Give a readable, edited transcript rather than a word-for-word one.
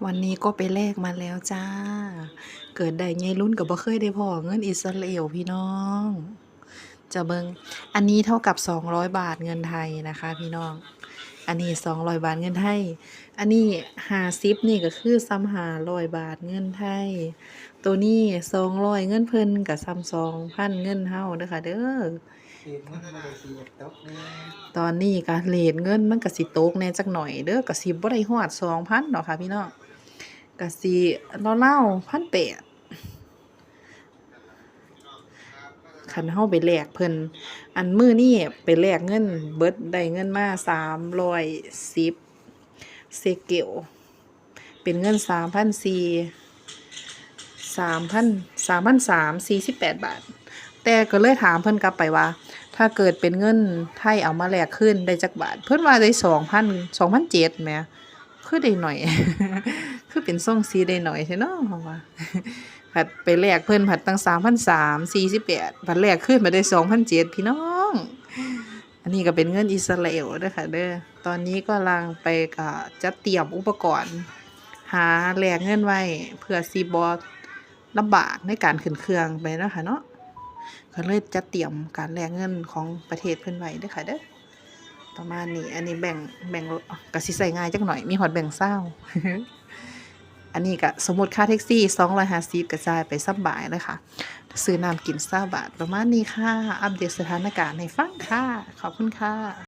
วันนี้ก็ไปแลกมาแล้วจ้า เกิดได้ไงรุ่นกับบ่เคยได้พ้อเงินอิสราเอลพี่น้อง จะเบิงอันนี้เท่ากับ200 บาทเงินไทยนะคะพี่น้อง อันนี้200 บาทเงินไทย อันนี้50นี่ก็คือซ้ำ500 บาทเงินไทย ตัวนี้200เงินเพิ่นก็ซ้ำ2,000เงินเฮาเด้อค่ะเด้อ ตอนนี้ก็เรตเงินมันก็สิตกแหน่จักหน่อยเด้อก็สิบ่ได้ฮอด 2,000 ดอกค่ะพี่น้องก็สิราวๆ 1,800 คันเฮาไปแลกเพิ่นอันมื้อนี้ไปแลกเงินเบิดได้เงินมา310เซเกลเป็นเงิน3,348 บาทแต่ก็เลยถามเพิ่นกลับไปว่าถ้าเกิดเป็นเงินไทยเอามาแลกคืนได้จักบาทเพิ่นว่าได้2,000 2,700แหมคือได้น้อย คือเป็นทรงสีได้น้อยแท้เนาะเราว่าผัดไปแลกเพิ่นผัดตั้ง3,348บัดแลกคืนบัดได้2,700พี่น้องอันนี้ก็เป็นเงินอิสราเอลเด้อค่ะเด้อตอนนี้กำลังไปจัดเตรียมอุปกรณ์หาแลกเงินไว้เพื่อสิบ่ลำบากในการขึ้นเครื่องไปเนาะค่ะเนาะก็เลยจัดเตรียมการแลกเงินของประเทศเพิ่นไว้เด้อค่ะเด้อประมาณนี้อันนี้แบ่งก็สิใช้ง่ายจักหน่อยมีฮอดแบ่งเศร้า อันนี้ก็สมมุติค่าแท็กซี่250ก็จ่ายไปสำบายเลยค่ะซื้อน้ำกิน20 บาทประมาณนี้ค่ะอัปเดตสถานการณ์ให้ฟังค่ะขอบคุณค่ะ